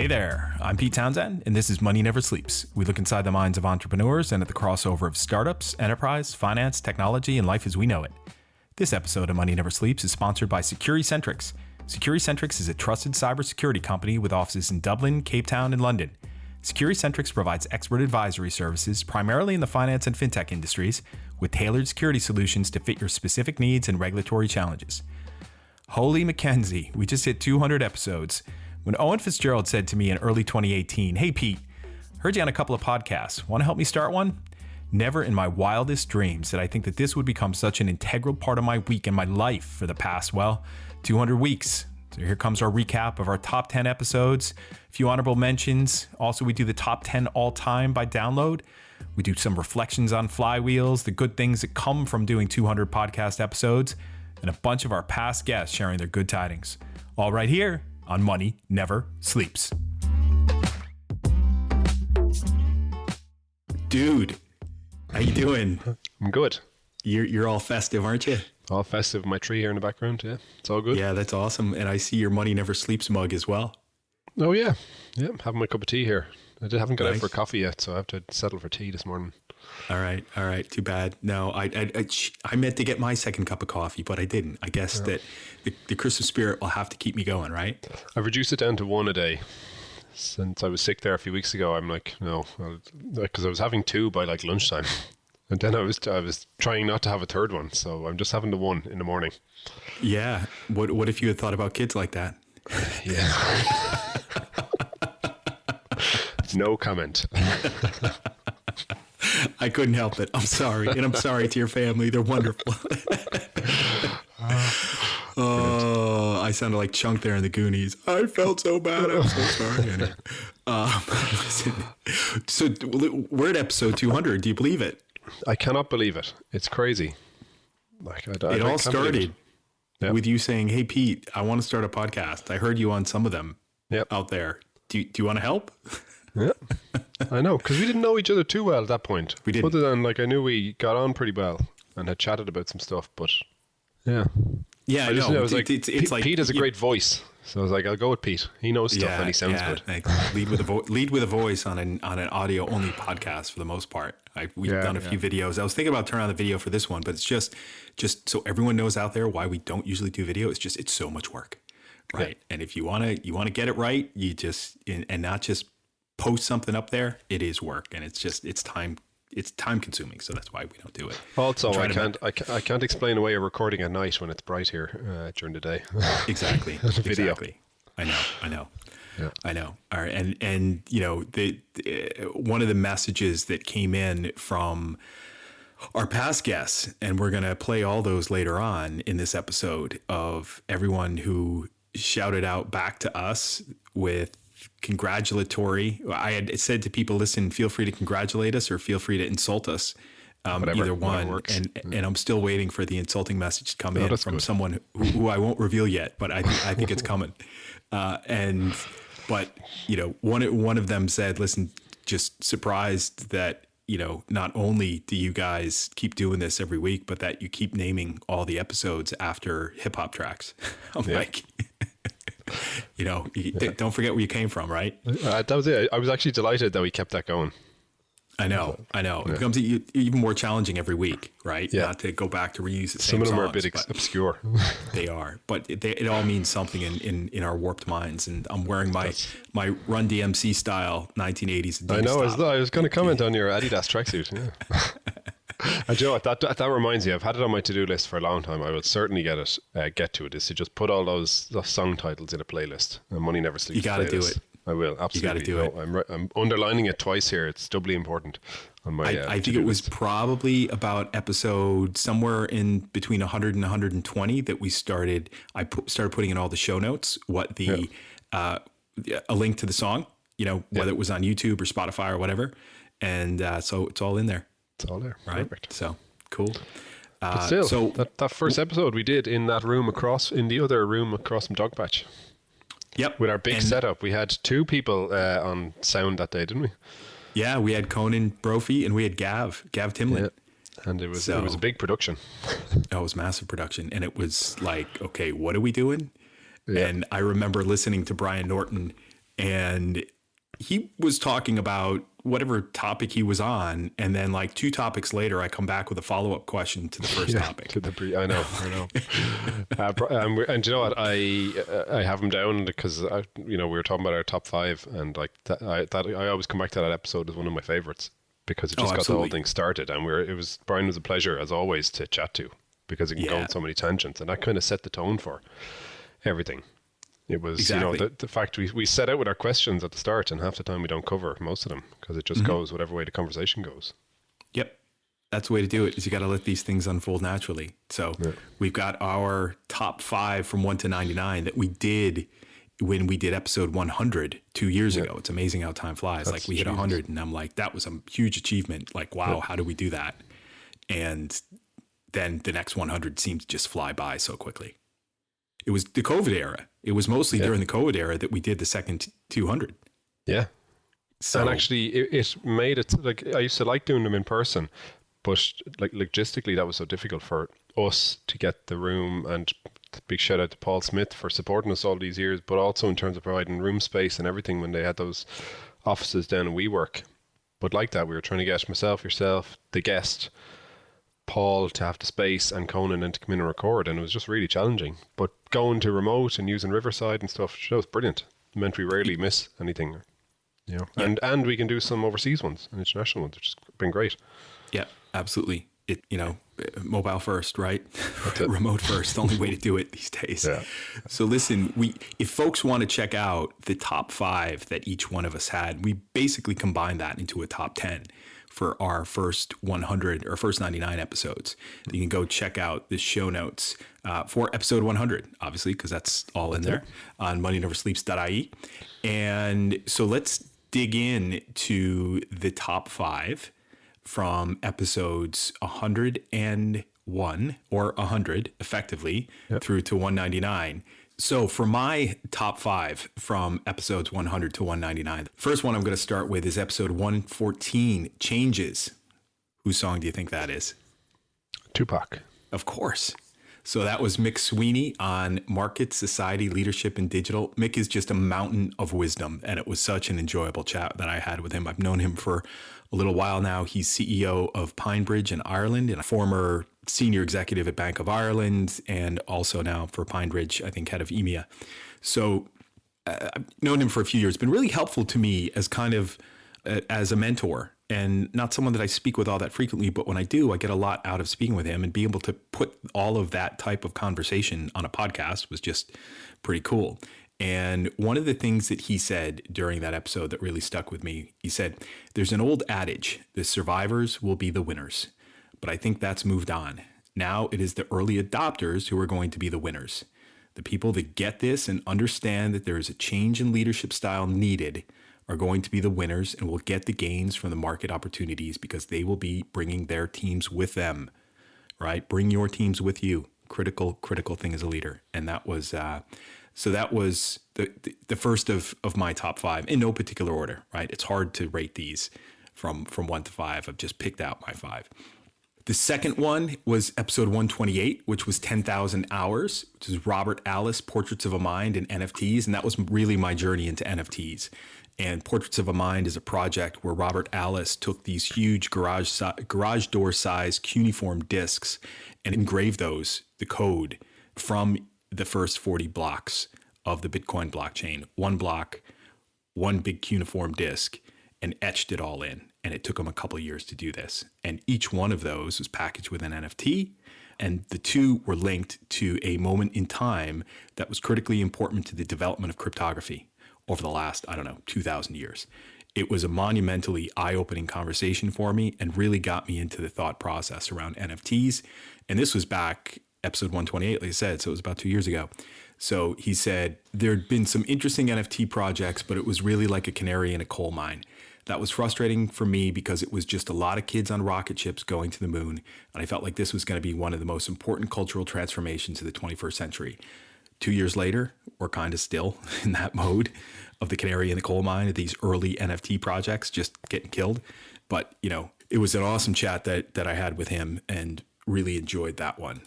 Hey there, I'm Pete Townsend, and this is Money Never Sleeps. We look inside the minds of entrepreneurs and at the crossover of startups, enterprise, finance, technology, and life as we know it. This episode of Money Never Sleeps is sponsored by SecuriCentrix. SecuriCentrix is a trusted cybersecurity company with offices in Dublin, Cape Town, and London. SecuriCentrix provides expert advisory services primarily in the finance and fintech industries with tailored security solutions to fit your specific needs and regulatory challenges. Holy Mackenzie, we just hit 200 episodes. When Eoin Fitzgerald said to me in early 2018, "Hey Pete, heard you on a couple of podcasts. Want to help me start one?" Never in my wildest dreams did I think that this would become such an integral part of my week and my life for the past, 200 weeks. So here comes our recap of our top 10 episodes, a few honorable mentions. Also, we do the top 10 all time by download. We do some reflections on flywheels, the good things that come from doing 200 podcast episodes, and a bunch of our past guests sharing their good tidings. All right here on Money Never Sleeps. Dude, how you doing? I'm good. You're all festive, aren't you? All festive. My tree here in the background. Yeah, it's all good. Yeah, that's awesome. And I see your Money Never Sleeps mug as well. Oh yeah, having my cup of tea here. Haven't got Nice. out for coffee yet, so I have to settle for tea this morning. All right. Too bad. No, I meant to get my second cup of coffee, but I didn't. I guess that the Christmas spirit will have to keep me going, right? I've reduced it down to one a day. Since I was sick there a few weeks ago, I'm like, no, because I was having two by like lunchtime, and then I was trying not to have a third one, so I'm just having the one in the morning. Yeah. What if you had thought about kids like that? Yeah. No comment. I couldn't help it. I'm sorry. And I'm sorry to your family. They're wonderful. Oh, I sounded like Chunk there in the Goonies. I felt so bad. I'm so sorry. Anyway. So we're at episode 200. Do you believe it? I cannot believe it. It's crazy. Like It all started Yep. with you saying, "Hey Pete, I want to start a podcast. I heard you on some of them out there. Do you want to help?" Yeah, I know, because we didn't know each other too well at that point. We didn't. Other than, like, I knew we got on pretty well and had chatted about some stuff, but yeah. Yeah, I just know. knew, I was like, It's like Pete has a great voice. So I was like, I'll go with Pete. He knows stuff and he sounds good. Like lead with a voice on an audio only podcast for the most part. We've done a few videos. I was thinking about turning on the video for this one, but it's just so everyone knows out there why we don't usually do video. It's so much work, right? Yeah. And if you want to get it right, you just and not just post something up there. It is work, and it's time consuming. So that's why we don't do it. Also, I can't explain away a recording at night when it's bright here during the day. Exactly. Video. Exactly. I know. Yeah. I know. All right. And you know, the one of the messages that came in from our past guests, and we're going to play all those later on in this episode, of everyone who shouted out back to us with congratulatory. I had said to people, listen, feel free to congratulate us or feel free to insult us. Either one. Works. And I'm still waiting for the insulting message to come in from good. someone who I won't reveal yet, but I think it's coming. But you know, one of them said, listen, just surprised that, you know, not only do you guys keep doing this every week, but that you keep naming all the episodes after hip hop tracks. I'm like, you know, don't forget where you came from, right? That was it. I was actually delighted that we kept that going. I know. It becomes even more challenging every week, right? Yeah. Not to go back to reuse the Some same of them songs, are a bit obscure. They are, but it all means something in our warped minds. And I'm wearing my Run DMC style 1980s Adidas I know. top. I was going to comment on your Adidas tracksuit. Yeah. And you know what? That reminds me. I've had it on my to-do list for a long time. I will certainly get to it. Is to just put all those song titles in a playlist. And Money Never Sleeps. You got to do it. I will, absolutely. You got to do it. I'm underlining it twice here. It's doubly important on my I think it was probably about episode somewhere in between 100 and 120 that we started. I started putting in all the show notes, a link to the song, you know, whether it was on YouTube or Spotify or whatever. And so it's all in there. It's all there. Right. Perfect. So cool. But still, so that first episode we did in that room in the other room across from Dogpatch. Yep. With our big setup. We had two people on sound that day, didn't we? Yeah, we had Conan Brophy and we had Gav Timlin. Yeah. And it was a big production. It was massive production. And it was like, okay, what are we doing? Yeah. And I remember listening to Brian Norton And he was talking about whatever topic he was on, and then like 2 topics later, I come back with a follow-up question to the first topic. I know. And you know what? I have him down because we were talking about our top 5, and like I always come back to that episode as one of my favorites because it just got the whole thing started, and Brian was a pleasure as always to chat to because it can go on so many tangents, and that kind of set the tone for everything. It was, exactly. the fact we set out with our questions at the start, and half the time we don't cover most of them because it just goes whatever way the conversation goes. Yep. That's the way to do it, is you got to let these things unfold naturally. So we've got our top 5 from 1 to 99 that we did when we did episode 100 2 years ago. It's amazing how time flies. Like we hit 100 and I'm like, that was a huge achievement. Like, wow, how did we do that? And then the next 100 seemed to just fly by so quickly. It was the COVID era. It was mostly during the COVID era that we did the second 200. Yeah. So, and actually, it made it like I used to like doing them in person, but like logistically, that was so difficult for us to get the room. And big shout out to Paul Smith for supporting us all these years, but also in terms of providing room space and everything when they had those offices down in WeWork. But like that, we were trying to get myself, yourself, the guest, Paul to have the space, and Conan then to come in and record, and it was just really challenging. But going to remote and using Riverside and stuff, that was brilliant. It meant we rarely miss anything, and we can do some overseas ones and international ones, which has been great. Yeah, absolutely. Mobile first, right? Remote first, the only way to do it these days. Yeah. So listen, if folks want to check out the top 5 that each one of us had, we basically combined that into a top 10 for our first 100 or first 99 episodes. You can go check out the show notes for episode 100, obviously, because that's all in there on moneyneversleeps.ie. And so let's dig in to the top 5 from episodes 101 or 100 effectively through to 199. So for my top 5 from episodes 100 to 199, the first one I'm going to start with is episode 114, Changes. Whose song do you think that is? Tupac. Of course. So that was Mick Sweeney on Market, Society, Leadership, and Digital. Mick is just a mountain of wisdom, and it was such an enjoyable chat that I had with him. I've known him for a little while now. He's CEO of Pinebridge in Ireland and a former senior executive at Bank of Ireland, and also now for Pinebridge, I think head of EMEA. So I've known him for a few years. It's been really helpful to me as kind of as a mentor, and not someone that I speak with all that frequently, but when I do, I get a lot out of speaking with him, and being able to put all of that type of conversation on a podcast was just pretty cool. And one of the things that he said during that episode that really stuck with me, he said, there's an old adage, the survivors will be the winners. But I think that's moved on. Now it is the early adopters who are going to be the winners. The people that get this and understand that there is a change in leadership style needed are going to be the winners and will get the gains from the market opportunities because they will be bringing their teams with them, right? Bring your teams with you. Critical thing as a leader. And that was, so that was the first of my top 5 in no particular order, right? It's hard to rate these from 1 to 5. I've just picked out my 5. The second one was episode 128, which was 10,000 Hours, which is Robert Alice, Portraits of a Mind and NFTs. And that was really my journey into NFTs. And Portraits of a Mind is a project where Robert Alice took these huge garage door size cuneiform discs and engraved those, the code, from the first 40 blocks of the Bitcoin blockchain. One block, one big cuneiform disc, and etched it all in. And it took him a couple of years to do this. And each one of those was packaged with an NFT. And the two were linked to a moment in time that was critically important to the development of cryptography over the last, 2,000 years. It was a monumentally eye-opening conversation for me and really got me into the thought process around NFTs. And this was back episode 128, like I said, so it was about 2 years ago. So he said there'd been some interesting NFT projects, but it was really like a canary in a coal mine. That was frustrating for me because it was just a lot of kids on rocket ships going to the moon. And I felt like this was going to be one of the most important cultural transformations of the 21st century. 2 years later, we're kind of still in that mode of the canary in the coal mine of these early NFT projects just getting killed. But, it was an awesome chat that I had with him and really enjoyed that one.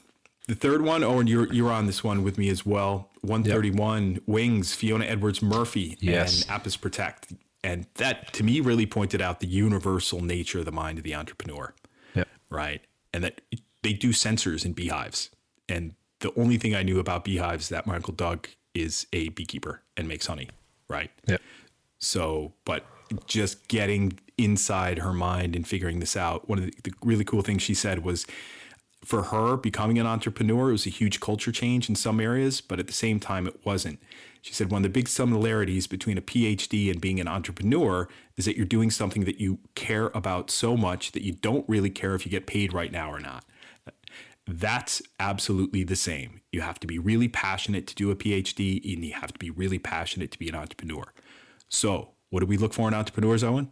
The third one, and you're on this one with me as well. 131 Wings, Fiona Edwards Murphy, Yes. and Apis Protect. And that, to me, really pointed out the universal nature of the mind of the entrepreneur. Yeah. Right. And that they do sensors in beehives. And the only thing I knew about beehives is that my Uncle Doug is a beekeeper and makes honey. Right. Yeah. So, but just getting inside her mind and figuring this out, one of the really cool things she said was, for her, becoming an entrepreneur, it was a huge culture change in some areas, but at the same time, it wasn't. She said one of the big similarities between a PhD and being an entrepreneur is that you're doing something that you care about so much that you don't really care if you get paid right now or not. That's absolutely the same. You have to be really passionate to do a PhD, and you have to be really passionate to be an entrepreneur. So what do we look for in entrepreneurs, Eoin?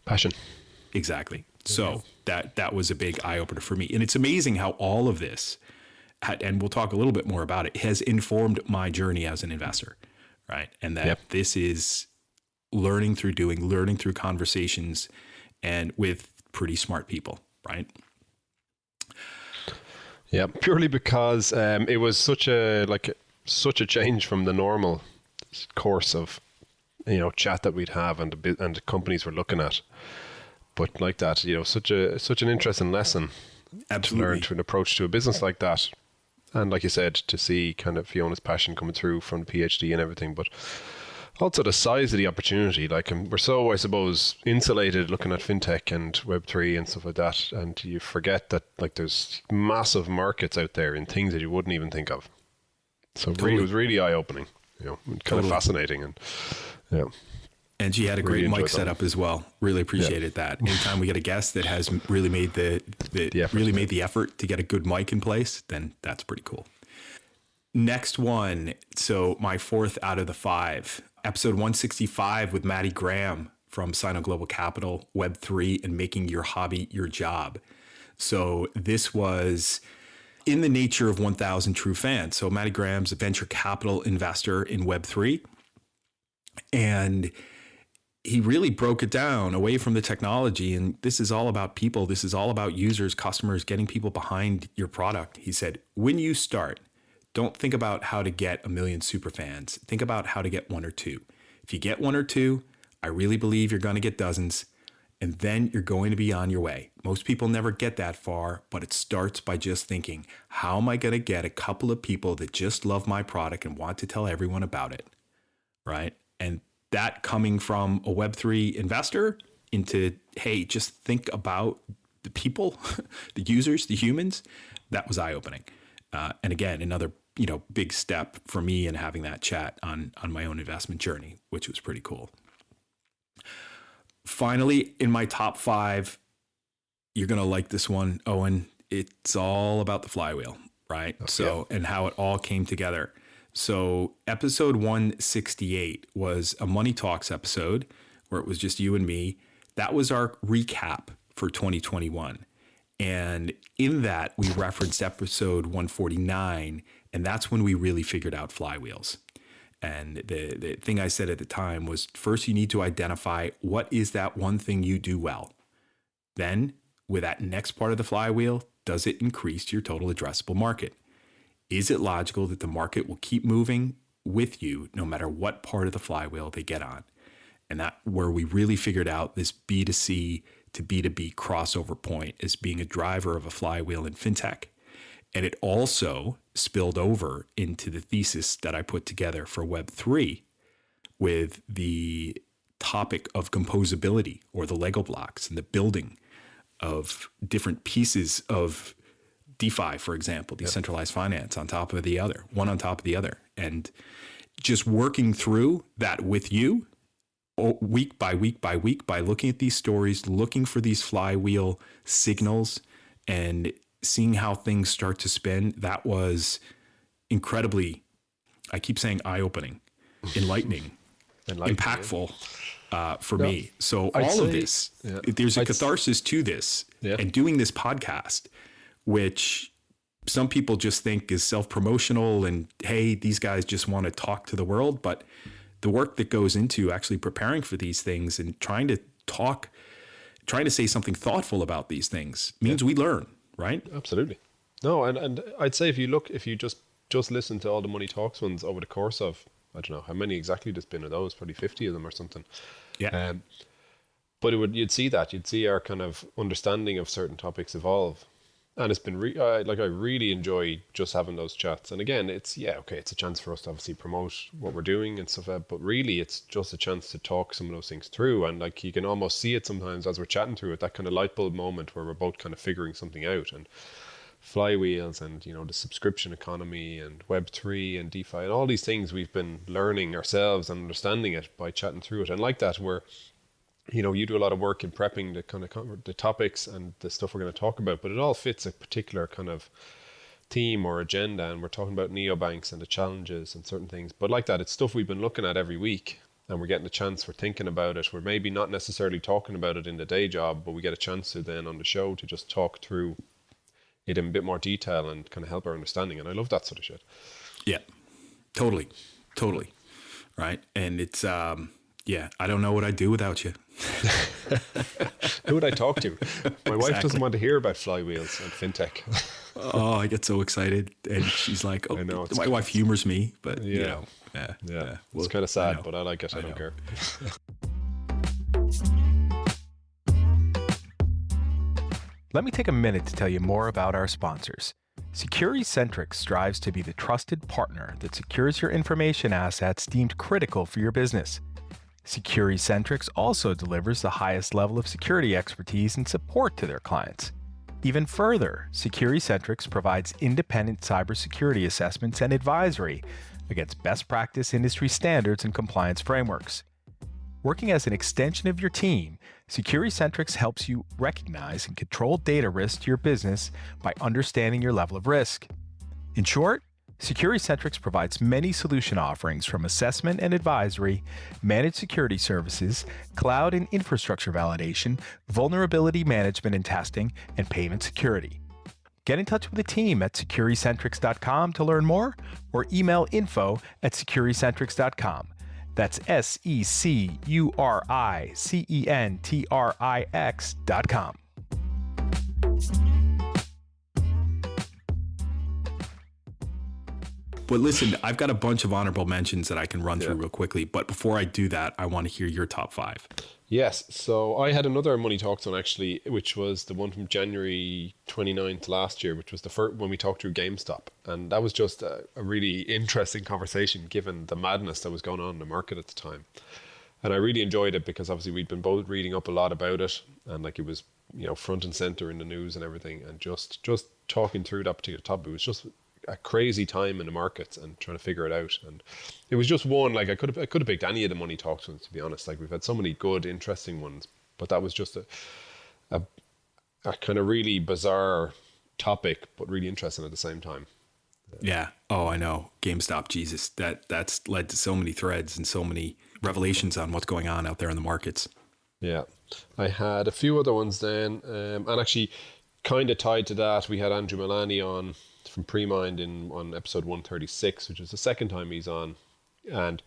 Passion. Exactly. So that was a big eye opener for me. And it's amazing how all of this, and we'll talk a little bit more about it, has informed my journey as an investor, right? And that this is learning through doing, learning through conversations, and with pretty smart people, right? Yeah, purely because it was such a change from the normal course of chat that we'd have and the companies we're looking at. But like that, such an interesting lesson. Absolutely. To learn to an approach to a business like that. And like you said, to see kind of Fiona's passion coming through from the PhD and everything, but also the size of the opportunity. Like we're so, I suppose, insulated looking at fintech and Web3 and stuff like that. And you forget that like there's massive markets out there in things that you wouldn't even think of. So it was really eye-opening, kind of fascinating. And And she had a great mic setup as well. Really appreciated that. Anytime we get a guest that has really made the effort to get a good mic in place, then that's pretty cool. Next one. So my fourth out of the 5, episode 165 with Maddie Graham from Sino Global Capital, Web3 and making your hobby your job. So this was in the nature of 1000 True Fans. So Maddie Graham's a venture capital investor in Web3. And he really broke it down away from the technology. And this is all about people. This is all about users, customers, getting people behind your product. He said, when you start, don't think about how to get 1 million super fans. Think about how to get 1 or 2. If you get 1 or 2, I really believe you're going to get dozens. And then you're going to be on your way. Most people never get that far, but it starts by just thinking, how am I going to get a couple of people that just love my product and want to tell everyone about it? Right? And that coming from a Web3 investor into, hey, just think about the people, the users, the humans, that was eye-opening. And again, another big step for me in having that chat on my own investment journey, which was pretty cool. Finally, in my top 5, you're going to like this one, Eoin. It's all about the flywheel, right? And how it all came together. So episode 168 was a Money Talks episode where it was just you and me. That was our recap for 2021. And in that, we referenced episode 149, and that's when we really figured out flywheels. And the thing I said at the time was, first, you need to identify what is that one thing you do well. Then, with that next part of the flywheel, does it increase your total addressable market? Is it logical that the market will keep moving with you no matter what part of the flywheel they get on? And that where we really figured out this B2C to B2B crossover point as being a driver of a flywheel in fintech. And it also spilled over into the thesis that I put together for Web3 with the topic of composability, or the Lego blocks and the building of different pieces of DeFi, for example, decentralized finance on top of the other, one on top of the other. And just working through that with you week by week by week by looking at these stories, looking for these flywheel signals and seeing how things start to spin. That was incredibly, I keep saying eye-opening, enlightening, impactful for me. So all of this, there's a catharsis to this and doing this podcast, which some people just think is self-promotional and, hey, these guys just want to talk to the world. But the work that goes into actually preparing for these things and trying to say something thoughtful about these things means we learn, right? Absolutely. No, and I'd say if you just listen to all the Money Talks ones over the course of, I don't know how many exactly there's been of those, probably 50 of them or something. Yeah. But you'd see our kind of understanding of certain topics evolve, and it's been like I really enjoy just having those chats. And again, it's a chance for us to obviously promote what we're doing and stuff, but really it's just a chance to talk some of those things through. And like you can almost see it sometimes as we're chatting through it, that kind of light bulb moment where we're both kind of figuring something out, and flywheels and the subscription economy and Web3 and DeFi and all these things we've been learning ourselves and understanding it by chatting through it. And like that, where you do a lot of work in prepping the kind of the topics and the stuff we're going to talk about, but it all fits a particular kind of theme or agenda, and we're talking about neobanks and the challenges and certain things. But like that, it's stuff we've been looking at every week, and we're getting a chance, we're thinking about it. We're maybe not necessarily talking about it in the day job, but we get a chance to then on the show to just talk through it in a bit more detail and kind of help our understanding. And I love that sort of shit. Yeah, totally. Right. And it's, I don't know what I'd do without you. Who would I talk to? My wife doesn't want to hear about flywheels and fintech. Oh, I get so excited. And she's like, oh, I know, my wife humors me, but yeah. It's kind of sad, but I like it. I don't care. Let me take a minute to tell you more about our sponsors. SecurityCentric strives to be the trusted partner that secures your information assets deemed critical for your business. SecurityCentric also delivers the highest level of security expertise and support to their clients. Even further, SecurityCentric provides independent cybersecurity assessments and advisory against best practice industry standards and compliance frameworks. Working as an extension of your team, SecurityCentric helps you recognize and control data risks to your business by understanding your level of risk. In short, SecurityCentric provides many solution offerings from assessment and advisory, managed security services, cloud and infrastructure validation, vulnerability management and testing, and payment security. Get in touch with the team at securitycentrics.com to learn more, or email info@securitycentrics.com. That's SecuriCentrix.com. But listen, I've got a bunch of honorable mentions that I can run through real quickly. But before I do that, I want to hear your top 5. Yes. So I had another Money Talks on actually, which was the one from January 29th last year, which was the first when we talked through GameStop. And that was just a really interesting conversation given the madness that was going on in the market at the time. And I really enjoyed it because obviously we'd been both reading up a lot about it, and like it was, front and center in the news and everything, and just talking through that particular topic. It was just a crazy time in the markets and trying to figure it out. And it was just one, like I could have picked any of the Money Talks ones, to be honest. Like we've had so many good, interesting ones, but that was just a kind of really bizarre topic, but really interesting at the same time. Yeah. Oh, I know. GameStop, Jesus, that's led to so many threads and so many revelations on what's going on out there in the markets. Yeah. I had a few other ones then, and actually kind of tied to that, we had Andrew Milani on from Premind on episode 136, which was the second time he's on, and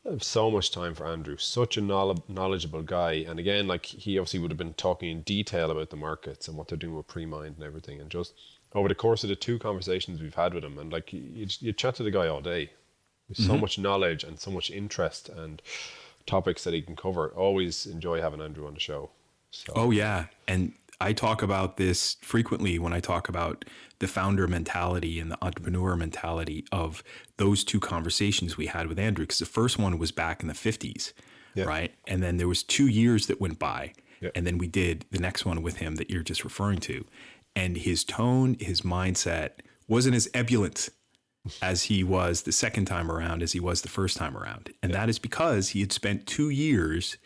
I have so much time for Andrew. Such a knowledgeable guy, and again, like he obviously would have been talking in detail about the markets and what they're doing with Premind and everything, and just over the course of the 2 conversations we've had with him, and like you chat to the guy all day. There's so much knowledge and so much interest and topics that he can cover. Always enjoy having Andrew on the show. So. Oh yeah, and I talk about this frequently when I talk about the founder mentality and the entrepreneur mentality of those 2 conversations we had with Andrew, because the first one was back in the 50s, right? And then there was 2 years that went by, and then we did the next one with him that you're just referring to. And his tone, his mindset wasn't as ebullient as he was the second time around as he was the first time around. And that is because he had spent 2 years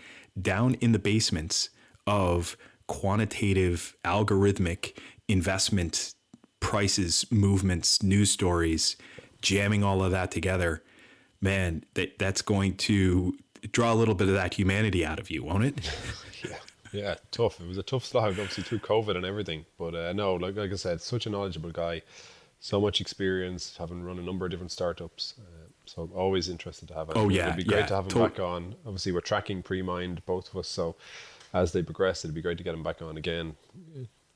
down in the basements of quantitative, algorithmic investment prices, movements, news stories, jamming all of that together. Man, that's going to draw a little bit of that humanity out of you, won't it? Yeah, tough. It was a tough slog, obviously, through COVID and everything. But no, like I said, such a knowledgeable guy, so much experience, having run a number of different startups. So always interested to have him. It'd be great to have him back on. Obviously, we're tracking Premind, both of us. So as they progress, it'd be great to get him back on again.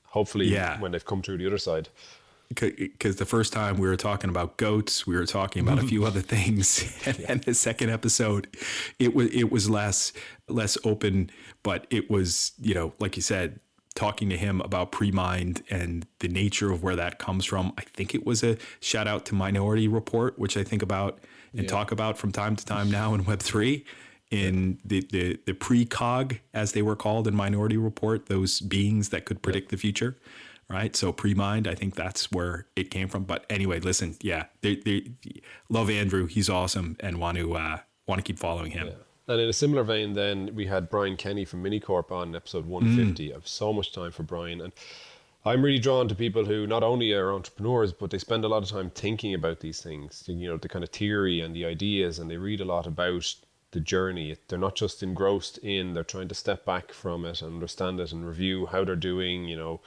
Hopefully, when they've come through the other side. because the first time we were talking about goats, we were talking about a few other things, and then the second episode, it was less open, but it was, like you said, talking to him about pre-mined and the nature of where that comes from. I think it was a shout out to Minority Report, which I think about and talk about from time to time now in Web3, in the pre-cog, as they were called in Minority Report, those beings that could predict the future. Right. So pre-mined, I think that's where it came from. But anyway, listen, they love Andrew. He's awesome, and want to keep following him. Yeah. And in a similar vein, then we had Brian Kenny from Minicorp on episode 150. I have so much time for Brian, and I'm really drawn to people who not only are entrepreneurs, but they spend a lot of time thinking about these things, the kind of theory and the ideas, and they read a lot about the journey. They're not just engrossed in, they're trying to step back from it and understand it and review how they're doing,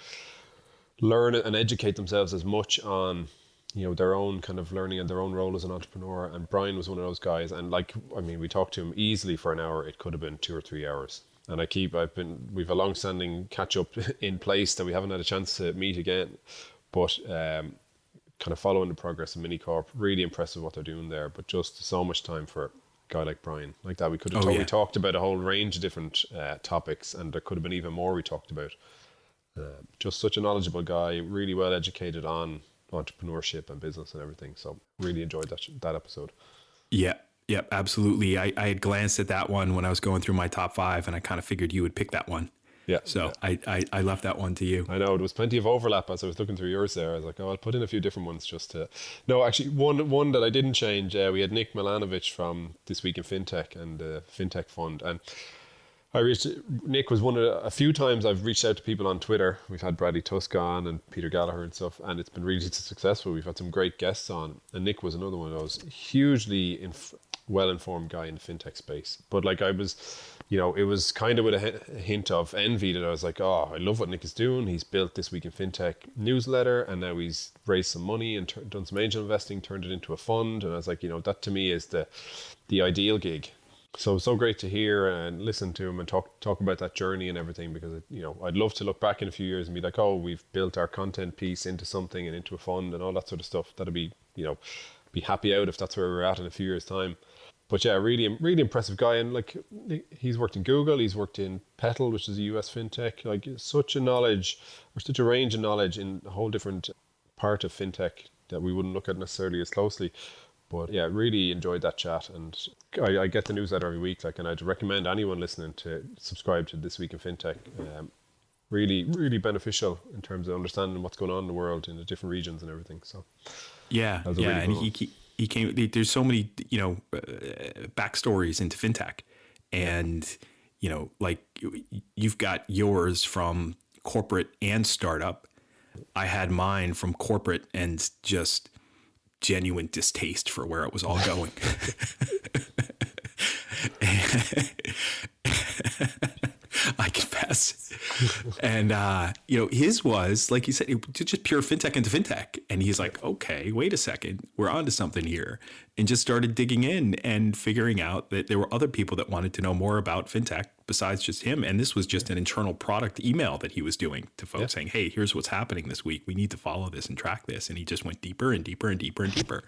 learn and educate themselves as much on their own kind of learning and their own role as an entrepreneur. And Brian was one of those guys, and we talked to him easily for an hour. It could have been 2 or 3 hours, and we've a long-standing catch-up in place that we haven't had a chance to meet again, but kind of following the progress of Minicorp. Really impressive what they're doing there, but just so much time for a guy like Brian. Like that, we could have we talked about a whole range of different topics, and there could have been even more we talked about. Just such a knowledgeable guy, really well educated on entrepreneurship and business and everything. So really enjoyed that episode. Yeah, absolutely. I had glanced at that one when I was going through my top 5, and I kind of figured you would pick that one. Yeah. So yeah. I left that one to you. I know there was plenty of overlap as I was looking through yours there. I was like, I'll put in a few different ones just to. No, actually, one that I didn't change. We had Nick Milanovic from This Week in FinTech and the FinTech Fund, and Nick was one of a few times I've reached out to people on Twitter. We've had Bradley Tusk on and Peter Gallagher and stuff, and it's been really successful. We've had some great guests on, and Nick was another one of those hugely well-informed guy in the fintech space. But I was, it was kind of with a hint of envy that I was like, oh, I love what Nick is doing. He's built This Week in FinTech newsletter, and now he's raised some money and done some angel investing, turned it into a fund. And I was like, that to me is the ideal gig. So great to hear and listen to him and talk about that journey and everything, because I'd love to look back in a few years and be like, oh, we've built our content piece into something and into a fund and all that sort of stuff. That'd be be happy out if that's where we're at in a few years' time. But yeah, really impressive guy, and he's worked in Google, he's worked in Petal, which is a US fintech. Such a range of knowledge in a whole different part of fintech that we wouldn't look at necessarily as closely. But yeah, really enjoyed that chat, and I get the newsletter every week. And I'd recommend anyone listening to subscribe to This Week in FinTech. Really, really beneficial in terms of understanding what's going on in the world in the different regions and everything. So yeah, really and he came. There's so many backstories into FinTech, and you've got yours from corporate and startup. I had mine from corporate and just genuine distaste for where it was all going. I confess. And, his was, like you said, just pure fintech into fintech. And he's like, okay, wait a second, we're onto something here. And just started digging in and figuring out that there were other people that wanted to know more about fintech besides just him. And this was just an internal product email that he was doing to folks saying, hey, here's what's happening this week. We need to follow this and track this. And he just went deeper and deeper and deeper and deeper.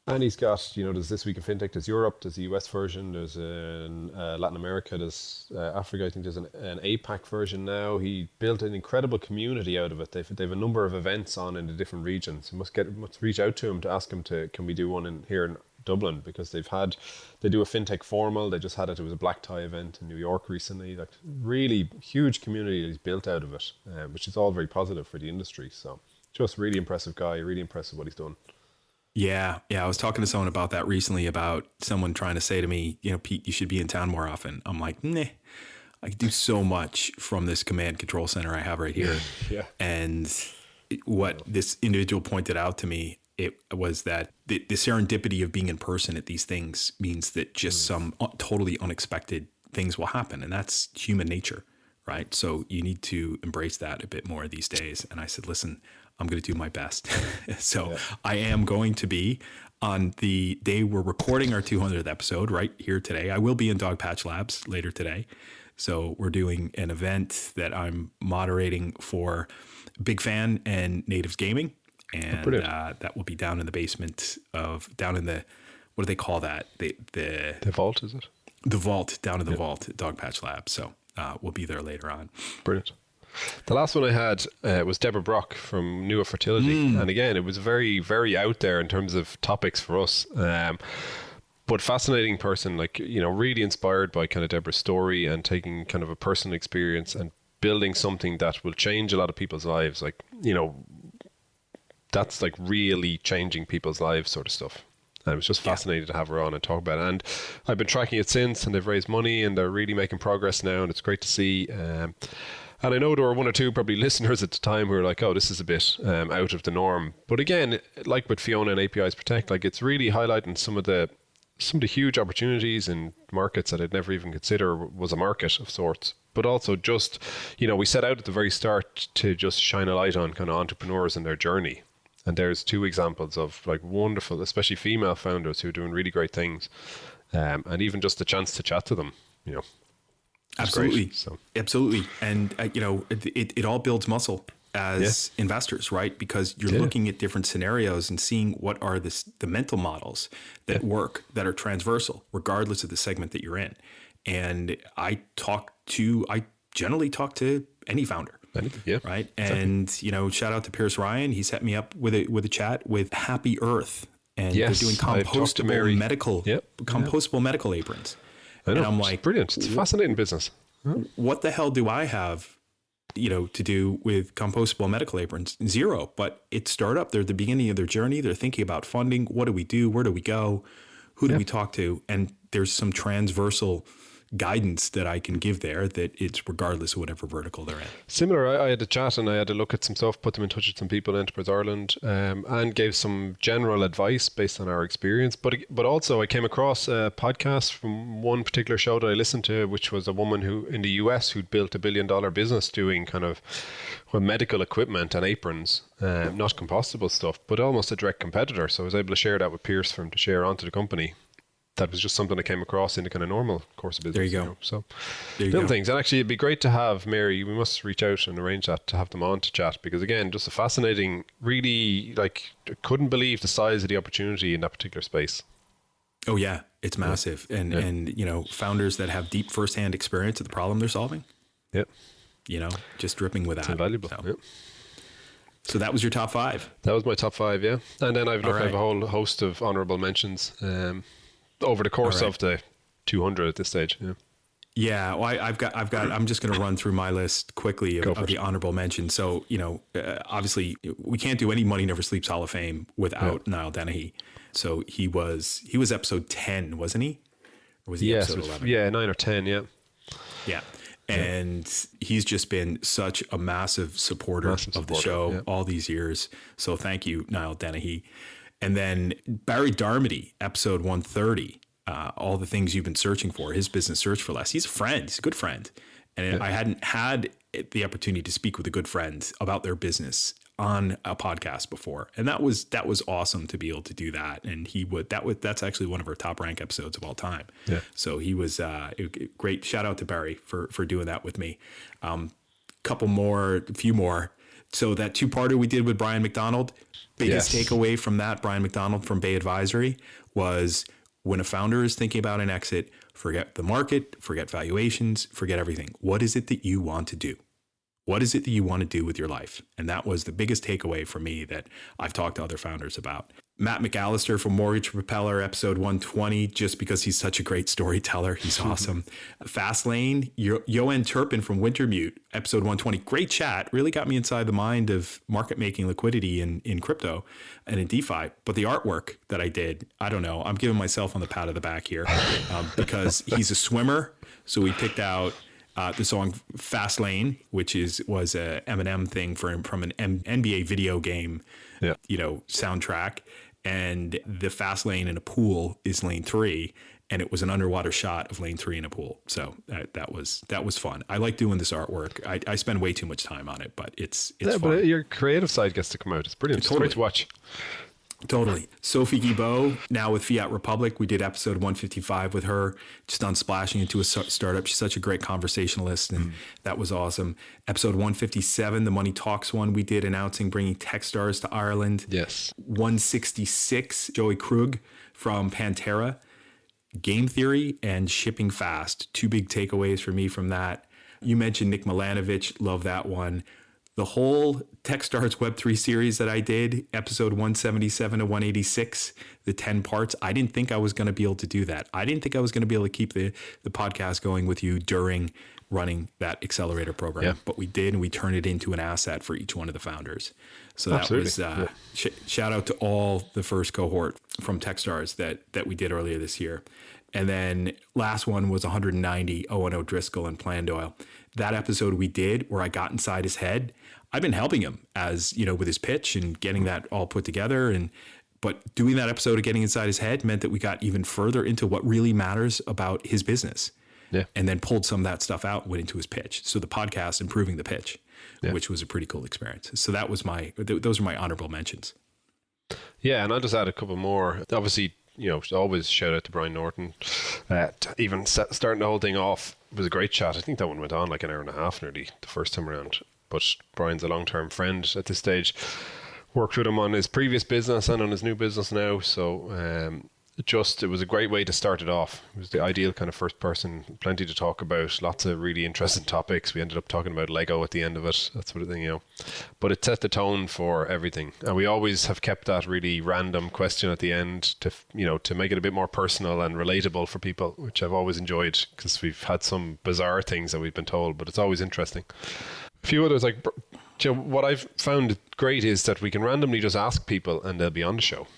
And he's got, there's This Week in FinTech, there's Europe, there's the US version, there's Latin America, there's Africa, I think there's an APAC version now. He built an incredible community out of it. They've a number of events on in the different regions. You must reach out to him to ask him can we do one here in Dublin, because they do a FinTech formal. They just had it. It was a black tie event in New York recently. Really huge community that he's built out of it, which is all very positive for the industry. So just really impressive guy, really impressive what he's done. Yeah. I was talking to someone about that recently, about someone trying to say to me, Pete, you should be in town more often. I'm like, nah, I do so much from this command control center I have right here. Yeah. And what this individual pointed out to me, it was that the serendipity of being in person at these things means that just some totally unexpected things will happen. And that's human nature, right? So you need to embrace that a bit more these days. And I said, listen, I'm going to do my best. So I am going to be on the day we're recording our 200th episode right here today. I will be in Dogpatch Labs later today. So we're doing an event that I'm moderating for Big Fan and Natives Gaming. And that will be down in the basement down in the, what do they call that? The vault, is it? The vault, down in the vault at Dogpatch Labs. So we'll be there later on. Brilliant. The last one I had was Deborah Brock from Newer Fertility. And again, it was very, very out there in terms of topics for us. But fascinating person, like, really inspired by kind of Deborah's story and taking kind of a personal experience and building something that will change a lot of people's lives. Like, that's like really changing people's lives sort of stuff. And it was just fascinating to have her on and talk about it. And I've been tracking it since, and they've raised money and they're really making progress now, and it's great to see. And I know there were one or two probably listeners at the time who were like, oh, this is a bit out of the norm. But again, like with Fiona and APIs Protect, like it's really highlighting some of the huge opportunities in markets that I'd never even consider was a market of sorts. But also just, we set out at the very start to just shine a light on kind of entrepreneurs and their journey. And there's two examples of like wonderful, especially female founders who are doing really great things. And even just the chance to chat to them, Absolutely. Great, so. Absolutely. And, it all builds muscle as investors, right? Because you're looking at different scenarios and seeing what are the mental models that work, that are transversal, regardless of the segment that you're in. And I generally talk to any founder. Right. And, shout out to Pierce Ryan. He set me up with a chat with Happy Earth, and they're doing compostable medical aprons. I know, and I'm like, brilliant. It's a fascinating business. What the hell do I have, to do with compostable medical aprons? Zero. But it's startup. They're at the beginning of their journey. They're thinking about funding. What do we do? Where do we go? Who do we talk to? And there's some transversal guidance that I can give there that it's regardless of whatever vertical they're in. Similar, I had a chat and I had a look at some stuff, put them in touch with some people in Enterprise Ireland, and gave some general advice based on our experience. But also I came across a podcast from one particular show that I listened to, which was a woman who in the US who'd built $1 billion business doing kind of medical equipment and aprons, not compostable stuff, but almost a direct competitor. So I was able to share that with Pierce for him to share onto the company. That was just something I came across in the kind of normal course of business. There you go. So little things. And actually, it'd be great to have Mary. We must reach out and arrange that to have them on to chat, because again, just a fascinating, really, like, couldn't believe the size of the opportunity in that particular space. Oh yeah, it's massive. And founders that have deep firsthand experience of the problem they're solving. Yep. Just dripping with that. It's invaluable. So. Yep. So that was your top 5. That was my top 5, yeah. And then I have a whole host of honorable mentions over the course of the 200 at this stage. Yeah, well, I'm just going to run through my list quickly of the honorable mentions. So, obviously we can't do any Money Never Sleeps Hall of Fame without Niall Dennehy. So he was episode 10, wasn't he? Or was he episode 11? Yeah, 9 or 10, yeah. Yeah. And he's just been such a massive supporter of the show all these years. So thank you, Niall Dennehy. And then Barry Darmody, episode 130, all the things you've been searching for, his business search for less. He's a friend. He's a good friend. And I hadn't had the opportunity to speak with a good friend about their business on a podcast before. And that was awesome to be able to do that. And that's actually one of our top rank episodes of all time. Yeah. So he was great. Shout out to Barry for doing that with me. A few more. So that 2-parter we did with Brian McDonald, biggest takeaway from that, Brian McDonald from Bay Advisory, was when a founder is thinking about an exit, forget the market, forget valuations, forget everything. What is it that you want to do? What is it that you want to do with your life? And that was the biggest takeaway for me that I've talked to other founders about. Matt McAllister from Mortgage Propeller, episode 120, just because he's such a great storyteller. He's awesome. Fastlane, Eoin Turpin from Wintermute, episode 120. Great chat. Really got me inside the mind of market making liquidity in crypto and in DeFi. But the artwork that I did, I don't know. I'm giving myself on the pat of the back here because he's a swimmer. So we picked out the song Fastlane, which was a Eminem thing from an NBA video game, soundtrack. And the fast lane in a pool is lane 3, and it was an underwater shot of lane 3 in a pool. So that was fun. I like doing this artwork. I spend way too much time on it, but it's fun. But your creative side gets to come out. It's brilliant. It's great to watch. Totally. Sophie Guibault, now with Fiat Republic. We did episode 155 with her, just on splashing into a startup. She's such a great conversationalist, and that was awesome. Episode 157, the Money Talks one, we did announcing bringing Techstars to Ireland. Yes. 166, Joey Krug from Pantera. Game theory and shipping fast. Two big takeaways for me from that. You mentioned Nick Milanovic. Love that one. The whole Techstars Web3 series that I did, episode 177 to 186, the 10 parts, I didn't think I was going to be able to do that. I didn't think I was going to be able to keep the podcast going with you during running that accelerator program. Yeah. But we did, and we turned it into an asset for each one of the founders. So that Absolutely. was shout out to all the first cohort from Techstars that we did earlier this year. And then last one was 190, Owen O'Driscoll and Plandoil. That episode we did where I got inside his head. I've been helping him as, with his pitch and getting that all put together. But doing that episode of getting inside his head meant that we got even further into what really matters about his business. Yeah. And then pulled some of that stuff out, went into his pitch. So the podcast improving the pitch, which was a pretty cool experience. So that was those are my honorable mentions. Yeah, and I'll just add a couple more. Obviously, always shout out to Brian Norton. Even starting the whole thing off was a great chat. I think that one went on like an hour and a half nearly the first time around. But Brian's a long-term friend at this stage. Worked with him on his previous business and on his new business now. So it was a great way to start it off. It was the ideal kind of first person, plenty to talk about, lots of really interesting topics. We ended up talking about Lego at the end of it, that sort of thing, But it set the tone for everything. And we always have kept that really random question at the end to make it a bit more personal and relatable for people, which I've always enjoyed because we've had some bizarre things that we've been told, but it's always interesting. A few others, like, what I've found great is that we can randomly just ask people and they'll be on the show.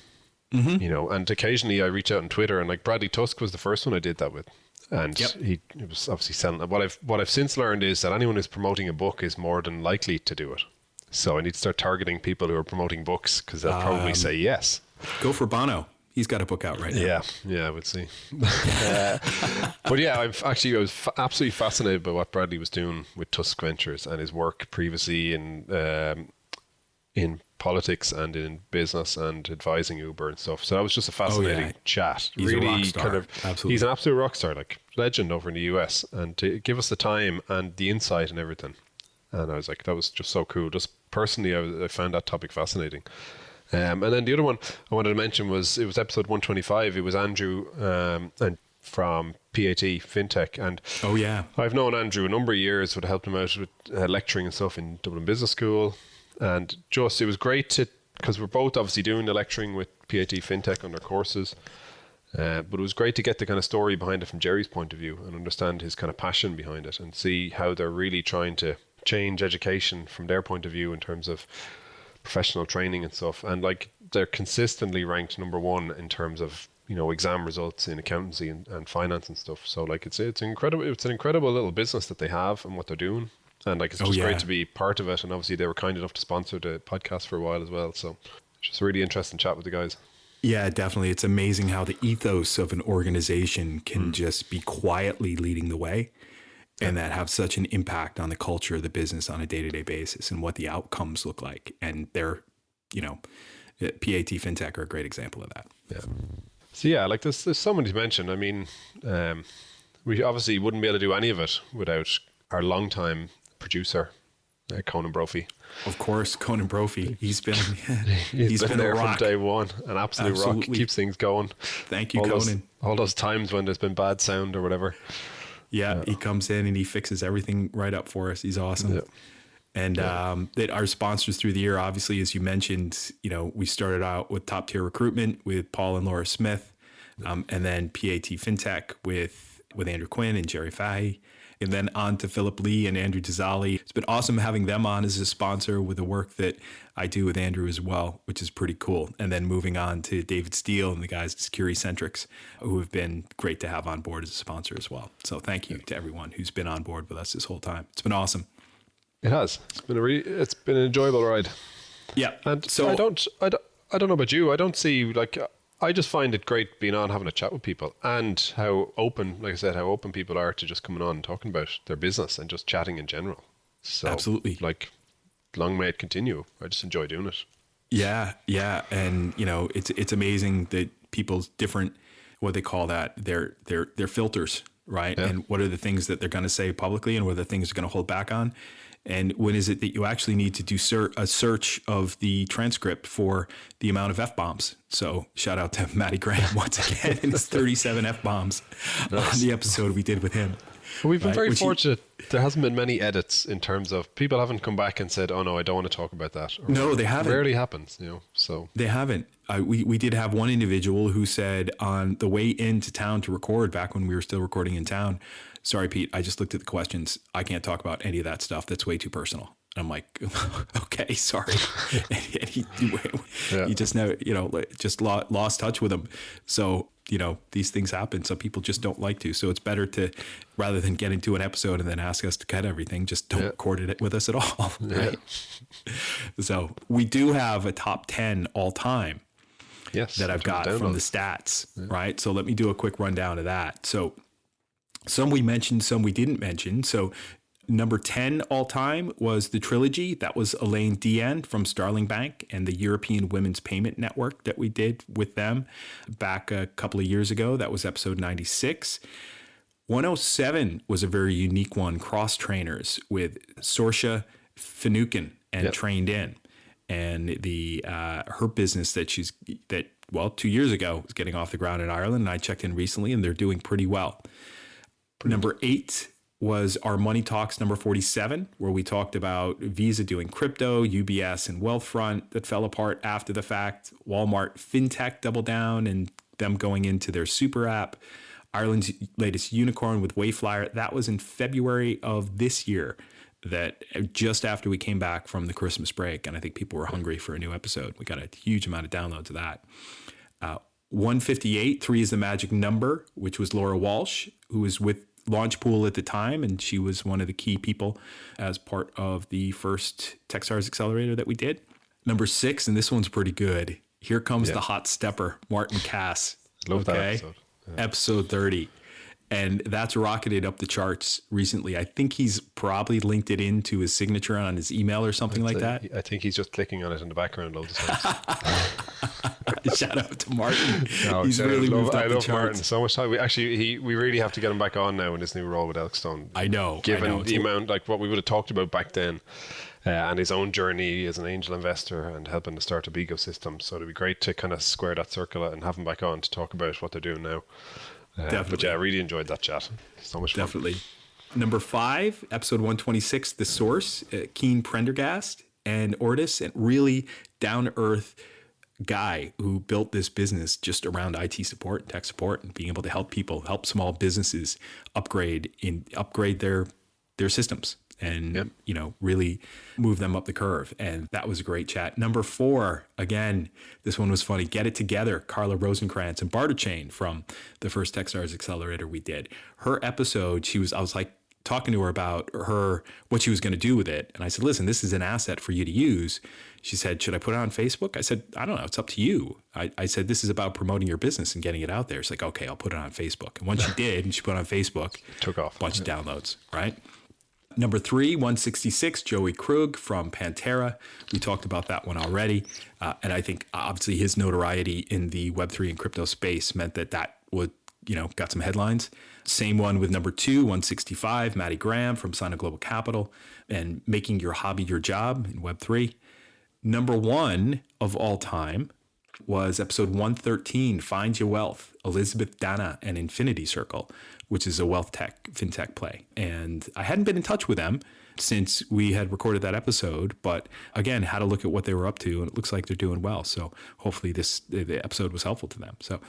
Mm-hmm. And occasionally I reach out on Twitter, and like Bradley Tusk was the first one I did that with, and he was obviously selling. What I've since learned is that anyone who's promoting a book is more than likely to do it. So I need to start targeting people who are promoting books because they'll probably say yes. Go for Bono. He's got a book out right now. Yeah, I would see. But yeah, I was absolutely fascinated by what Bradley was doing with Tusk Ventures and his work previously in politics and in business and advising Uber and stuff. So that was just a fascinating chat. He's really a rock star. Absolutely. He's an absolute rock star, like legend over in the US, and to give us the time and the insight and everything. And I was like, that was just so cool. Just personally, I found that topic fascinating. And then the other one I wanted to mention was episode 125. It was Andrew and from PAT FinTech, and I've known Andrew a number of years. Would have helped him out with lecturing and stuff in Dublin Business School. And just, it was great because we're both obviously doing the lecturing with PAT FinTech on their courses. But it was great to get the kind of story behind it from Jerry's point of view and understand his kind of passion behind it and see how they're really trying to change education from their point of view in terms of professional training and stuff. And like they're consistently ranked number one in terms of, exam results in accountancy and finance and stuff. So like it's incredible. It's an incredible little business that they have and what they're doing. And like, it's just great to be part of it. And obviously they were kind enough to sponsor the podcast for a while as well. So it's just a really interesting chat with the guys. Yeah, definitely. It's amazing how the ethos of an organization can just be quietly leading the way and that have such an impact on the culture of the business on a day-to-day basis and what the outcomes look like. And they're, PAT FinTech are a great example of that. Yeah. So yeah, like there's so many to mention. I mean, we obviously wouldn't be able to do any of it without our longtime producer, Conan Brophy. Of course, Conan Brophy. He's been been there from day one. An absolute rock. Keeps things going. Thank you, Conan. All those times when there's been bad sound or whatever. Yeah, he comes in and he fixes everything right up for us. He's awesome. Yeah. And that our sponsors through the year, obviously, as you mentioned, we started out with Top Tier Recruitment with Paul and Laura Smith, and then PAT FinTech with Andrew Quinn and Jerry Fahey. And then on to Philip Lee and Andrew Tizali. It's been awesome having them on as a sponsor with the work that I do with Andrew as well, which is pretty cool. And then moving on to David Steele and the guys at Security Centrics, who have been great to have on board as a sponsor as well. So thank you to everyone who's been on board with us this whole time. It's been awesome. It has. It's been an enjoyable ride. Yeah. And so I don't know about you. I don't see I just find it great being on, having a chat with people, and how open, like I said, how open people are to just coming on and talking about their business and just chatting in general. So, absolutely. Long may it continue. I just enjoy doing it. Yeah, yeah, and it's amazing that people's different, what they call that, their filters, right? Yeah. And what are the things that they're going to say publicly, and what are the things they're going to hold back on, and when is it that you actually need to do a search of the transcript for the amount of F-bombs? So shout out to Matty Graham once again and his 37 F-bombs on the episode we did with him. Well, we've been very fortunate. There hasn't been many edits in terms of people haven't come back and said, "Oh no, I don't want to talk about that." Or no, they haven't. It rarely happens, So they haven't. We did have one individual who said on the way into town to record back when we were still recording in town, "Sorry, Pete, I just looked at the questions. I can't talk about any of that stuff. That's way too personal." I'm like, okay, sorry. And he just never, just lost touch with him. So, these things happen. Some people just don't like to. So it's better to, rather than get into an episode and then ask us to cut everything, just don't record it with us at all. Right? Yeah. So we do have a top 10 all time that I've got from the stats, right? So let me do a quick rundown of that. So some we mentioned, some we didn't mention. So number 10 all time was the trilogy. That was Elaine Dean from Starling Bank and the European Women's Payment Network that we did with them back a couple of years ago. That was episode 96. 107 was a very unique one, Cross Trainers with Sorsha Finucane and Trained In. And the her business that 2 years ago was getting off the ground in Ireland. And I checked in recently and they're doing pretty well. Number 8 was our Money Talks number 47, where we talked about Visa doing crypto, UBS and Wealthfront that fell apart after the fact, Walmart FinTech double down and them going into their super app, Ireland's latest unicorn with Wayflyer. That was in February of this year, that just after we came back from the Christmas break. And I think people were hungry for a new episode. We got a huge amount of downloads of that. 158, 3 is the magic number, which was Laura Walsh, who was with Launchpool at the time, and she was one of the key people as part of the first Techstars Accelerator that we did. Number 6, and this one's pretty good. Here comes the hot stepper, Martin Cass. Love that episode. Yeah. Episode 30. And that's rocketed up the charts recently. I think he's probably linked it into his signature on his email or something like that. I think he's just clicking on it in the background all the time. Shout out to Martin. He's really moved up the charts. Martin so much time. We really have to get him back on now in this new role with Elkstone. I know. Given the amount, like what we would have talked about back then, and his own journey as an angel investor and helping to start up ecosystem. So it'd be great to kind of square that circle and have him back on to talk about what they're doing now. Definitely. But yeah, I really enjoyed that chat. So much fun. Definitely. Number 5, episode 126, The Source, Keen Prendergast and Ortis, and really down-to-earth guy who built this business just around IT support, tech support, and being able to help people, help small businesses upgrade their systems and really move them up the curve. And that was a great chat. Number 4, again, this one was funny. Get It Together, Carla Rosenkrantz and Barter Chain from the first Techstars Accelerator we did. Her episode, I was like talking to her about what she was going to do with it. And I said, listen, this is an asset for you to use. She said, should I put it on Facebook? I said, I don't know. It's up to you. I said, this is about promoting your business and getting it out there. She's like, okay, I'll put it on Facebook. And once she did, and she put it on Facebook, took off. A bunch of downloads, right? Number 3, 166, Joey Krug from Pantera. We talked about that one already. And I think obviously his notoriety in the Web3 and crypto space meant that would, got some headlines. Same one with number 2, 165, Matty Graham from Sina Global Capital and making your hobby your job in Web3. Number 1 of all time was episode 113, Find Your Wealth, Elizabeth Dana and Infinity Circle, which is a fintech play. And I hadn't been in touch with them since we had recorded that episode, but again, had a look at what they were up to, and it looks like they're doing well. So hopefully the episode was helpful to them. So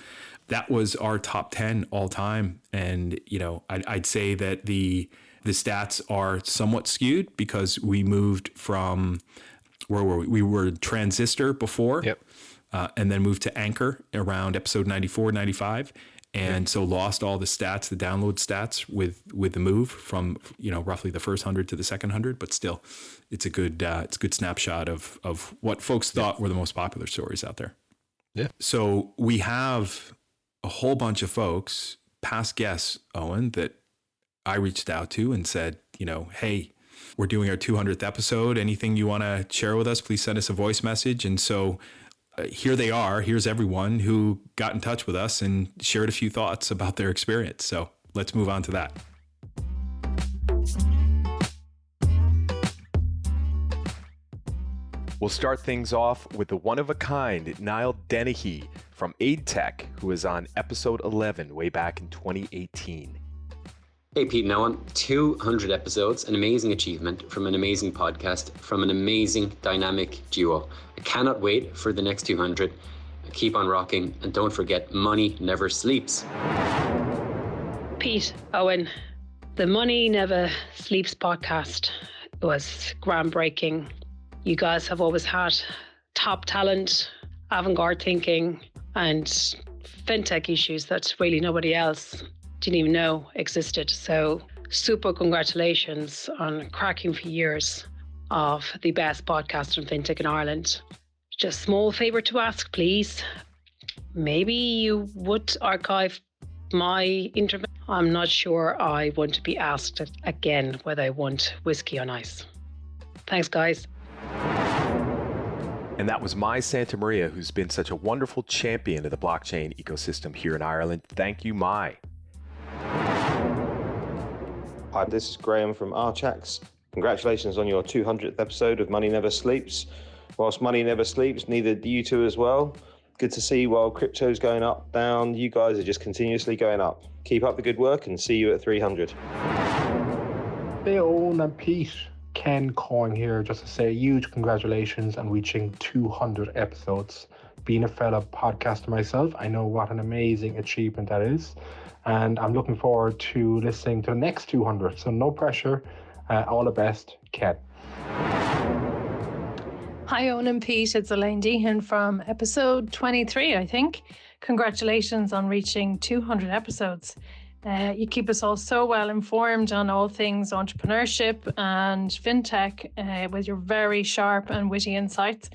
that was our top 10 all time. And, I'd say that the stats are somewhat skewed because we moved from, where were we? We were Transistor before. Yep. And then moved to Anchor around episode 94, 95. And so lost all the stats, the download stats with the move from, roughly the first 100 to the second 100. But still, it's a good snapshot of what folks thought were the most popular stories out there. Yeah. So we have a whole bunch of folks, past guests, Eoin, that I reached out to and said, hey, We're doing our 200th episode. Anything you want to share with us, please send us a voice message. And so here they are. Here's everyone who got in touch with us and shared a few thoughts about their experience. So let's move on to that. We'll start things off with the one-of-a-kind Niall Dennehy from Aid Tech, who was on episode 11 way back in 2018. Hey Pete and Eoin, 200 episodes, an amazing achievement from an amazing podcast, from an amazing dynamic duo. I cannot wait for the next 200. Keep on rocking, and don't forget, money never sleeps. Pete, Eoin, the Money Never Sleeps podcast was groundbreaking. You guys have always had top talent, avant-garde thinking, and fintech issues that really nobody else didn't even know existed. So super congratulations on cracking a few years of the best podcast on fintech in Ireland. Just small favour to ask, please. Maybe you would archive my interview. I'm not sure I want to be asked again whether I want whiskey on ice. Thanks, guys. And that was Mai Santa Maria, who's been such a wonderful champion of the blockchain ecosystem here in Ireland. Thank you, Mai. Hi, this is Graham from Archax. Congratulations on your 200th episode of Money Never Sleeps. Whilst money never sleeps, neither do you two as well. Good to see while crypto's going up, down, you guys are just continuously going up. Keep up the good work and see you at 300. Hey, Owen and Pete. Ken Coyne here, just to say huge congratulations on reaching 200 episodes. Being a fellow podcaster myself, I know what an amazing achievement that is. And I'm looking forward to listening to the next 200. So no pressure. All the best, Ken. Hi, Owen and Pete. It's Elaine Deehan from episode 23, I think. Congratulations on reaching 200 episodes. You keep us all so well informed on all things entrepreneurship and fintech with your very sharp and witty insights.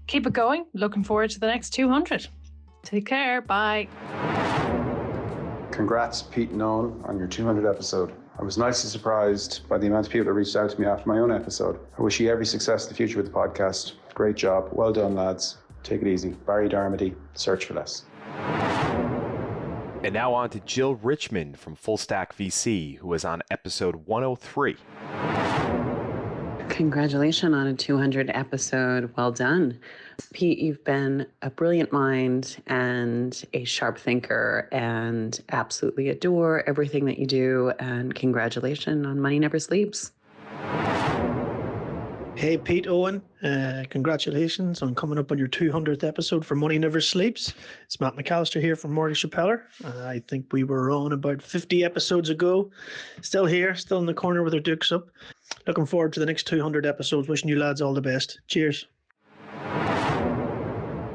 Keep it going. Looking forward to the next 200. Take care. Bye. Congrats, Pete and Owen, on your 200th episode. I was nicely surprised by the amount of people that reached out to me after my own episode. I wish you every success in the future with the podcast. Great job. Well done, lads. Take it easy. Barry Darmody, Search for Less. And now on to Jill Richmond from Full Stack VC, who was on episode 103. Congratulations on a 200 episode. Well done. Pete, you've been a brilliant mind and a sharp thinker, and absolutely adore everything that you do. And congratulations on Money Never Sleeps. Hey, Pete, Owen, congratulations on coming up on your 200th episode for Money Never Sleeps. It's Matt McAllister here from Mortgage Repeller. I think we were on about 50 episodes ago. Still here, still in the corner with our dukes up. Looking forward to the next 200 episodes. Wishing you lads all the best. Cheers.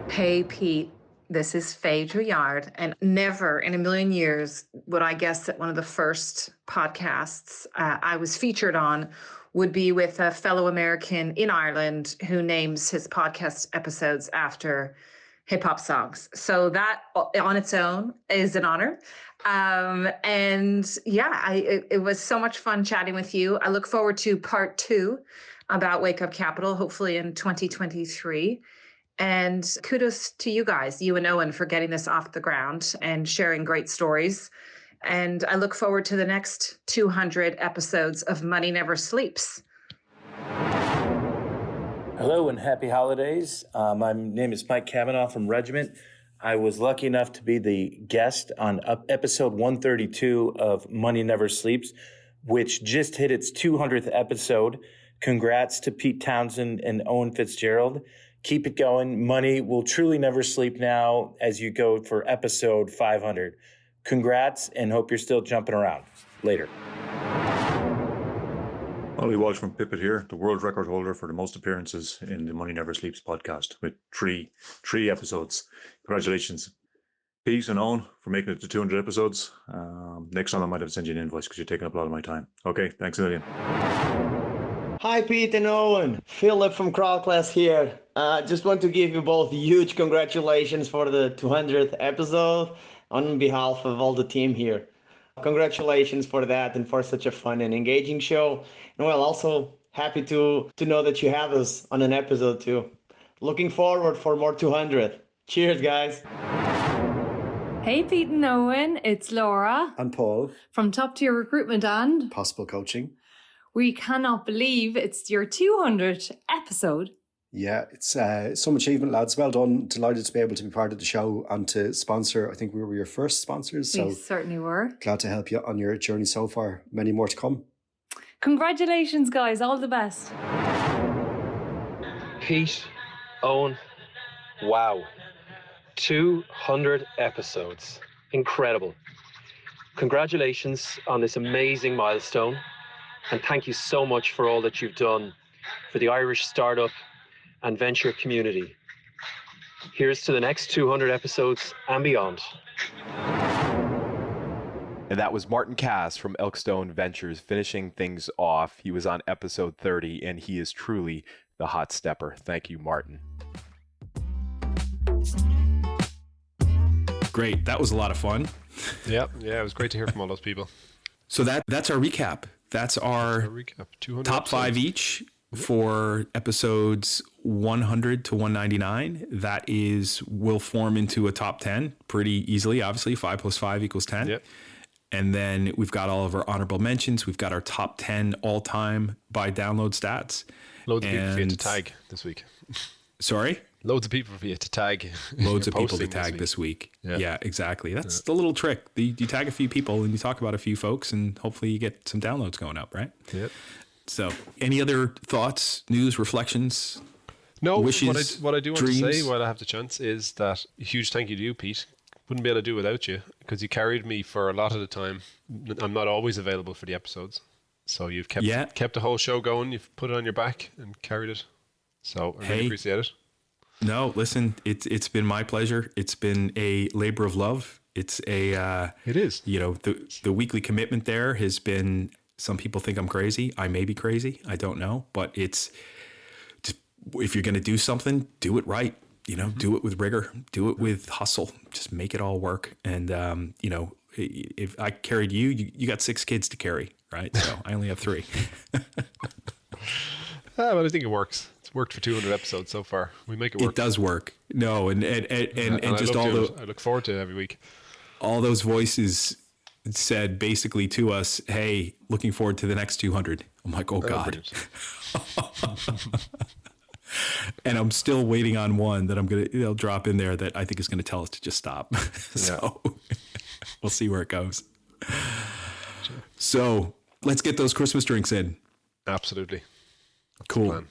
Hey, Pete. This is Faye Drouillard, and never in a million years would I guess that one of the first podcasts I was featured on would be with a fellow American in Ireland who names his podcast episodes after hip hop songs. So that on its own is an honor. And yeah, it was so much fun chatting with you. I look forward to part 2 about Wake Up Capital, hopefully in 2023. And kudos to you guys, you and Owen, for getting this off the ground and sharing great stories. And I look forward to the next 200 episodes of Money Never Sleeps. Hello and happy holidays. My name is Mike Cavanaugh from Regiment. I was lucky enough to be the guest on episode 132 of Money Never Sleeps, which just hit its 200th episode. Congrats to Pete Townsend and Owen Fitzgerald. Keep it going. Money will truly never sleep now as you go for episode 500. Congrats, and hope you're still jumping around. Later. Ollie Walsh from Pipit here, the world record holder for the most appearances in the Money Never Sleeps podcast with three episodes. Congratulations, Pete and Owen, for making it to 200 episodes. Next time I might have to send you an invoice because you're taking up a lot of my time. Okay, thanks a million. Hi, Pete and Owen. Philip from Crowd Class here. Just want to give you both huge congratulations for the 200th episode on behalf of all the team here. Congratulations for that and for such a fun and engaging show. And well, also happy to know that you have us on an episode too. Looking forward for more 200. Cheers, guys. Hey, Pete and Eoin, it's Laura. And Paul. From Top Tier Recruitment and Possible Coaching. We cannot believe it's your 200th episode. Yeah, it's some achievement, lads. Well done. Delighted to be able to be part of the show and to sponsor. I think we were your first sponsors. We so certainly were. Glad to help you on your journey so far. Many more to come. Congratulations, guys. All the best. Pete, Eoin, wow. 200 episodes. Incredible. Congratulations on this amazing milestone. And thank you so much for all that you've done for the Irish startup and venture community. Here's to the next 200 episodes and beyond. And that was Martin Cass from Elkstone Ventures finishing things off. He was on episode 30, and he is truly the hot stepper. Thank you, Martin. Great. That was a lot of fun. Yeah, it was great to hear from all those people. So that's our recap. That's our recap. 200 top episodes. 5 each for episodes 100 to 199. That will form into a top 10 pretty easily. Obviously, 5 plus 5 equals 10. Yep. And then we've got all of our honorable mentions. We've got our top 10 all-time by download stats. Loads of people for you to tag this week. Sorry? Loads of people for you to tag. Loads of people to tag this week. Yeah, exactly. That's the little trick. You tag a few people and you talk about a few folks and hopefully you get some downloads going up, right? Yep. So any other thoughts, news, reflections? No, wishes, what I do want dreams? to say while I have the chance is that a huge thank you to you, Pete. Wouldn't be able to do without you because you carried me for a lot of the time. I'm not always available for the episodes. So you've kept the whole show going. You've put it on your back and carried it. So I really appreciate it. No, listen, it's been my pleasure. It's been a labor of love. It is. The weekly commitment there has been, some people think I'm crazy. I may be crazy. I don't know. But it's just, if you're going to do something, do it right. Do it with rigor, do it with hustle, just make it all work. And, if I carried you got 6 kids to carry, right? So I only have 3. But I think it works. It's worked for 200 episodes so far. We make it work. It does work. No. And just I look forward to it every week. All those voices said basically to us, hey, looking forward to the next 200. I'm like, oh God. And I'm still waiting on one that they'll drop in there that I think is going to tell us to just stop. So we'll see where it goes. So let's get those Christmas drinks in. Absolutely. That's cool.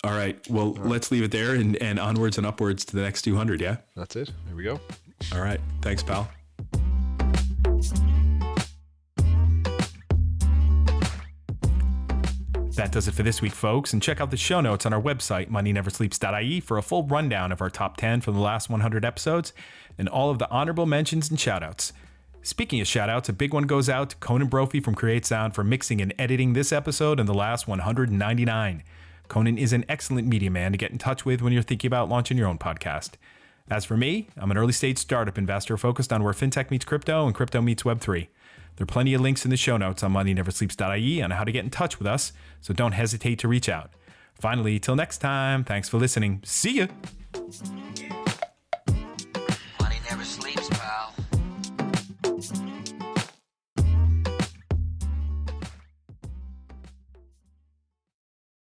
All right. Well, let's leave it there and onwards and upwards to the next 200. Yeah. That's it. Here we go. All right. Thanks, pal. That does it for this week, folks, and check out the show notes on our website, moneyneversleeps.ie, for a full rundown of our top 10 from the last 100 episodes and all of the honorable mentions and shoutouts. Speaking of shoutouts, a big one goes out to Conan Brophy from Create Sound for mixing and editing this episode and the last 199. Conan is an excellent media man to get in touch with when you're thinking about launching your own podcast. As for me, I'm an early-stage startup investor focused on where fintech meets crypto and crypto meets Web3. There are plenty of links in the show notes on moneyneversleeps.ie on how to get in touch with us, so don't hesitate to reach out. Finally, till next time, thanks for listening. See ya!